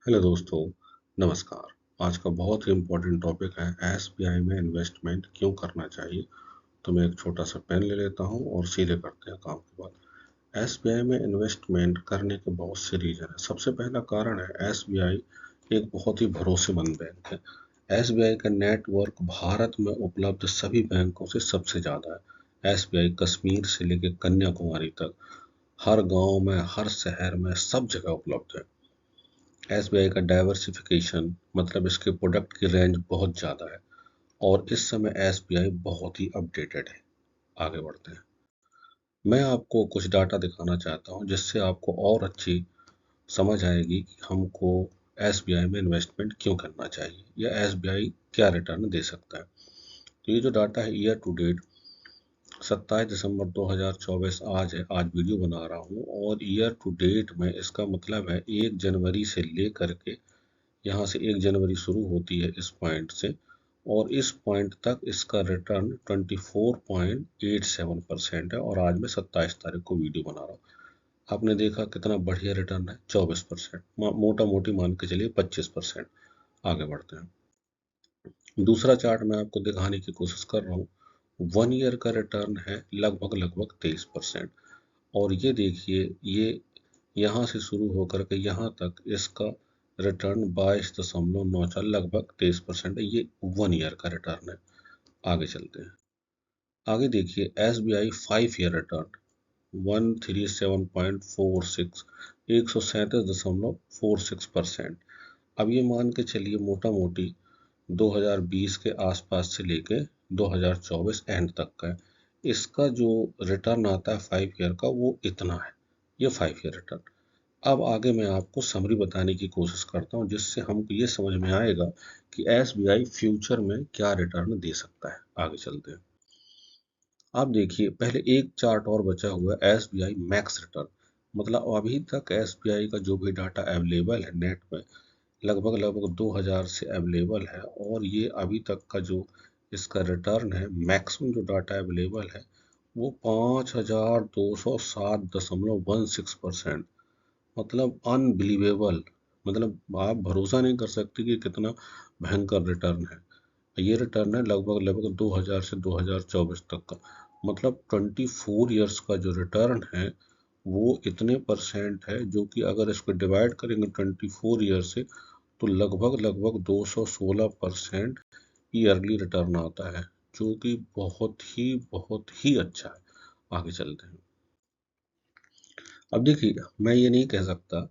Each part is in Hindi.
हेलो दोस्तों, नमस्कार। आज का बहुत ही इम्पोर्टेंट टॉपिक है एसबीआई में इन्वेस्टमेंट क्यों करना चाहिए। तो मैं एक छोटा सा पेन ले लेता हूँ और सीधे करते हैं काम की बात। एसबीआई में इन्वेस्टमेंट करने के बहुत से रीजन है। सबसे पहला कारण है एसबीआई एक बहुत ही भरोसेमंद बैंक है। एसबीआई का नेटवर्क भारत में उपलब्ध सभी बैंकों से सबसे ज़्यादा है। एसबीआई कश्मीर से लेकर कन्याकुमारी तक हर गांव में, हर शहर में, सब जगह उपलब्ध है। एसबीआई का डाइवर्सिफिकेशन मतलब इसके प्रोडक्ट की रेंज बहुत ज़्यादा है और इस समय एसबीआई बहुत ही अपडेटेड है। आगे बढ़ते हैं। मैं आपको कुछ डाटा दिखाना चाहता हूं जिससे आपको और अच्छी समझ आएगी कि हमको एसबीआई में इन्वेस्टमेंट क्यों करना चाहिए या एसबीआई क्या रिटर्न दे सकता है। तो ये जो डाटा है ईयर टू डेट 27 दिसंबर 2024 आज है। आज वीडियो बना रहा हूँ और ईयर टू डेट में इसका मतलब है 1 जनवरी से लेकर के, यहाँ से 1 जनवरी शुरू होती है इस पॉइंट से और इस पॉइंट तक इसका रिटर्न 24.87% है और आज मैं 27 तारीख को वीडियो बना रहा हूँ। आपने देखा कितना बढ़िया रिटर्न है, 24%, मोटा मोटी मान के चलिए 25%। आगे बढ़ते हैं। दूसरा चार्ट मैं आपको दिखाने की कोशिश कर रहा हूँ। 1 ईयर का रिटर्न है लगभग लगभग 23%। और ये देखिए, ये यहाँ से शुरू होकर के यहाँ तक इसका रिटर्न 22.94, लगभग 23% है। ये 1 ईयर का रिटर्न है। आगे चलते हैं। आगे देखिए एसबीआई 5 ईयर रिटर्न 137.46, 137.46%। अब ये मान के चलिए मोटा मोटी 2020 के आसपास से लेके 2024 एंड तक का है। इसका जो रिटर्न आता है 5 ईयर का वो इतना है। ये 5 ईयर रिटर्न। अब आगे मैं आपको समरी बताने की कोशिश करता हूँ जिससे हमको ये समझ में आएगा कि एसबीआई फ्यूचर में क्या रिटर्न दे सकता है। आगे चलते हैं। आप देखिए पहले एक चार्ट और बचा हुआ है एसबीआई मैक्स रिटर्न। मतलब अभी तक एसबीआई का जो भी डाटा अवेलेबल है नेट में, लगभग लगभग 2000 से अवेलेबल है और ये अभी तक का जो इसका रिटर्न है, मैक्सिमम जो डाटा अवेलेबल है वो 5207.16%। मतलब अनबिलीवेबल। मतलब आप भरोसा नहीं कर सकते कि कितना भयंकर रिटर्न है। ये रिटर्न है लगभग लगभग 2000 से 2024 तक का। मतलब 24 इयर्स का जो रिटर्न है वो इतने परसेंट है, जो कि अगर इसको डिवाइड करेंगे 24 ईयर से तो लगभग लगभग 216% ईयरली रिटर्न आता है, जो कि बहुत ही अच्छा है। आगे चलते हैं। अब देखिए, मैं ये नहीं कह सकता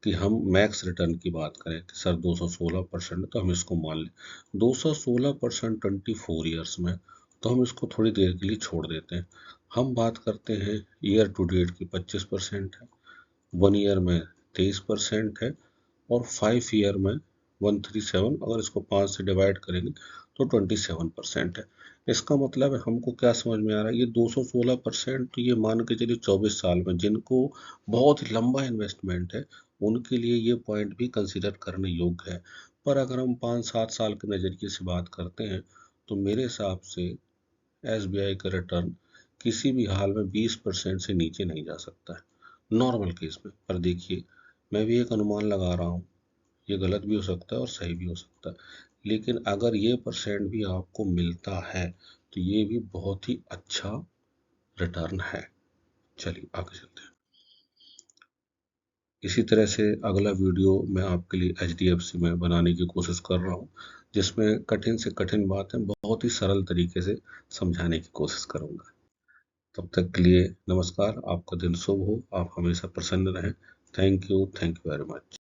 कि हम मैक्स रिटर्न की बात करें कि सर 216% तो हम इसको मान लें। 216% 24 ईयर्स में तो हम इसको थोड़ी देर के लिए छोड़ देते हैं। हम बात करते हैं ईयर टू डेट की 25% है, 1 ईयर में 23% है और 5 ईयर में 137, अगर इसको 5 से डिवाइड करेंगे तो 27% है। इसका मतलब है हमको क्या समझ में आ रहा है, ये 216% तो ये मान के चलिए 24 साल में जिनको बहुत ही लंबा इन्वेस्टमेंट है उनके लिए ये पॉइंट भी कंसिडर करने योग्य है। पर अगर हम 5-7 साल के नज़रिए से बात करते हैं तो मेरे हिसाब से एसबीआई का रिटर्न किसी भी हाल में 20% से नीचे नहीं जा सकता है नॉर्मल केस में। पर देखिए, मैं भी एक अनुमान लगा रहा हूँ, ये गलत भी हो सकता है और सही भी हो सकता है, लेकिन अगर ये परसेंट भी आपको मिलता है तो ये भी बहुत ही अच्छा रिटर्न है। चलिए आगे चलते हैं। इसी तरह से अगला वीडियो मैं आपके लिए एचडीएफसी में बनाने की कोशिश कर रहा हूँ जिसमें कठिन से कठिन बातें बहुत ही सरल तरीके से समझाने की कोशिश करूँगा। तब तक के लिए नमस्कार। आपका दिन शुभ हो, आप हमेशा प्रसन्न रहें। Thank you very much.